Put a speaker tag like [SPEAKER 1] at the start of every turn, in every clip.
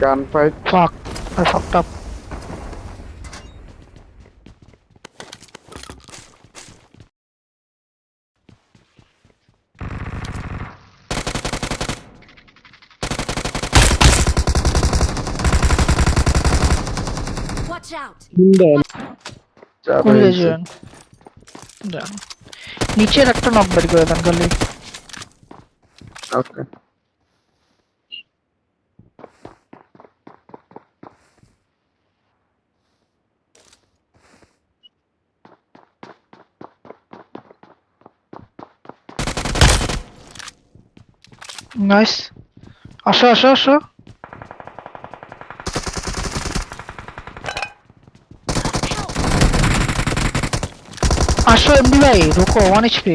[SPEAKER 1] Gunfight.
[SPEAKER 2] Fuck. I fucked up.
[SPEAKER 3] Watch out!
[SPEAKER 2] কোন লেজেন? জান। নিচের একটা নক বের করে দেন খালি।
[SPEAKER 1] Okay.
[SPEAKER 2] নাইস। আসো আসো আসো। আসো এমডি ভাই, রুকো 1 HP।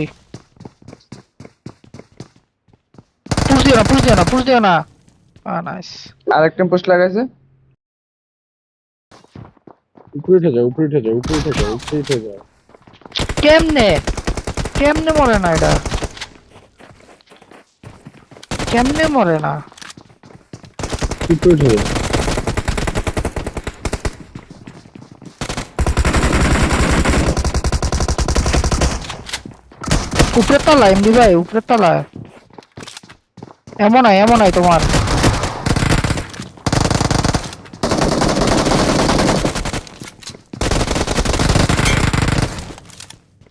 [SPEAKER 2] পুশ দিও না। নাইস।
[SPEAKER 1] আরেকটা পোস্ট লাগাইছে।
[SPEAKER 4] উপরে উঠে যাও, উপরে উঠে যাও, উপরে উঠে যাও, উপরে উঠে যাও।
[SPEAKER 2] কেমনে কেমনে মরে না এটা? কেমনে মরে না?
[SPEAKER 4] উপরে উঠে যাও।
[SPEAKER 2] উপরের তলায় এমডি ভাই, উপরের তলায়। এমন নাই তোমার।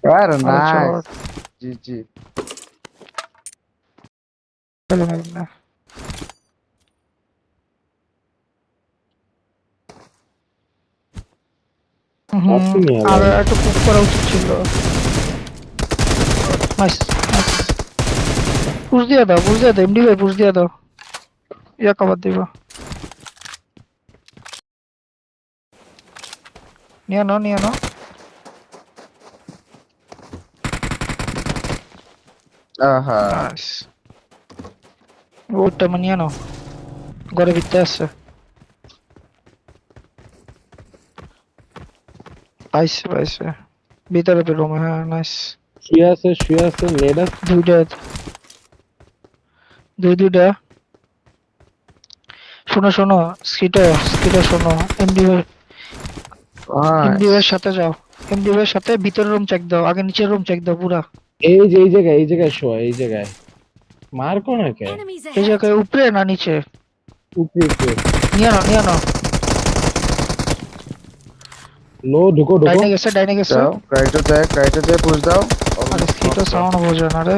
[SPEAKER 1] Very
[SPEAKER 2] আরে
[SPEAKER 1] nice.
[SPEAKER 2] চোর।
[SPEAKER 1] GG.
[SPEAKER 2] চলো না।
[SPEAKER 4] আপনি নিয়ে
[SPEAKER 2] আর
[SPEAKER 4] আলাদা।
[SPEAKER 2] একটু পুশ করা উচিত ছিল। Nice nice. পুশ দিয়ে দাও এমডি ভাই, পুশ দিয়ে দাও। ইয়া কভার দিব। নিয়ে নাও।
[SPEAKER 1] Aha.
[SPEAKER 2] নাইস। ওটা নিয়ে নাও। ঘরে ভিতরে আছে। পাইছে। ভিতরে রুমে, হ্যাঁ নাইস।
[SPEAKER 4] শুয়ে আছে, নেড আছে।
[SPEAKER 2] দুইটা। শোনো স্কিটা শোনো। MD
[SPEAKER 1] Nice.
[SPEAKER 2] এর সাথে যাও। এমডি এর সাথে ভিতরের রুম চেক দাও, আগে নিচের রুম চেক দাও পুরা।
[SPEAKER 4] এই যে এই জায়গায় শোয়া, এই জায়গায়। মার কোন কে?
[SPEAKER 3] Enemies
[SPEAKER 2] এই
[SPEAKER 3] ahead!
[SPEAKER 2] জায়গায় উপরে না নিচে?
[SPEAKER 4] উপরে।
[SPEAKER 2] নিয়ে নাও।
[SPEAKER 4] লো ঢুকো।
[SPEAKER 2] ডাইনে গেছে।
[SPEAKER 1] দাও, রাইটে পুশ দাও।
[SPEAKER 2] আরে স্কিটা সাউন্ড বোঝে না রে।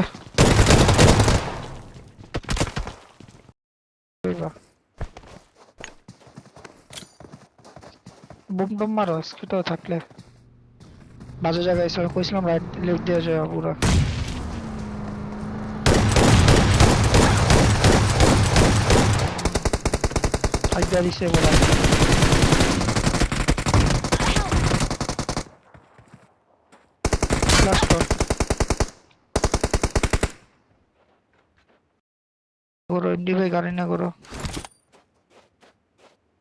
[SPEAKER 2] বুম মারো স্কিটা থাকলে। বাজে জায়গায় এসে কইছিলাম রাইট লেফট দিয়ে যাও পুরা। আইডিয়া দিছে বলা। ফ্লাশ কর। এমডি ভাই গাড়ি না করো।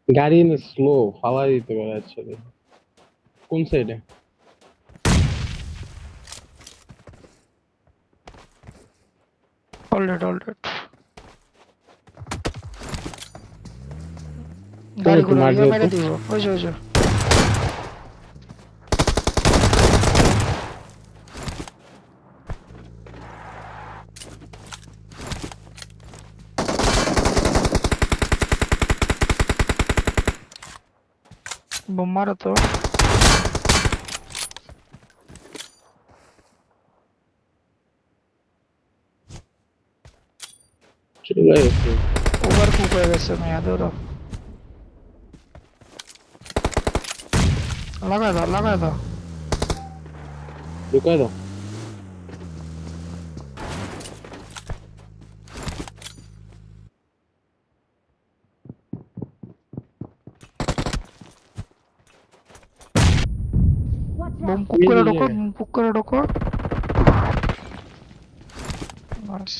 [SPEAKER 4] গাড়ি স্লো ফালা দিতে পারে আসলে। কোন সাইডে?
[SPEAKER 2] অলরেড গাড়ি
[SPEAKER 4] একটু
[SPEAKER 2] ঘুরো,
[SPEAKER 4] মার
[SPEAKER 2] ইয়ে
[SPEAKER 4] দিও
[SPEAKER 2] মেরে
[SPEAKER 4] তো।
[SPEAKER 2] দিব। ওই যে বোম মারো তো।
[SPEAKER 4] চলে গেছে।
[SPEAKER 2] ওভার কুক হয়ে গেছে মেয়া ধরো। লাগাই দাও।
[SPEAKER 4] ঢুকাই দাও।
[SPEAKER 3] Watch
[SPEAKER 2] bomb
[SPEAKER 3] out!
[SPEAKER 2] কুক
[SPEAKER 4] এই
[SPEAKER 2] করে
[SPEAKER 4] যে
[SPEAKER 2] ঢোকো,
[SPEAKER 4] জায়গায়।
[SPEAKER 2] কুক করে ঢোকো। নাইস।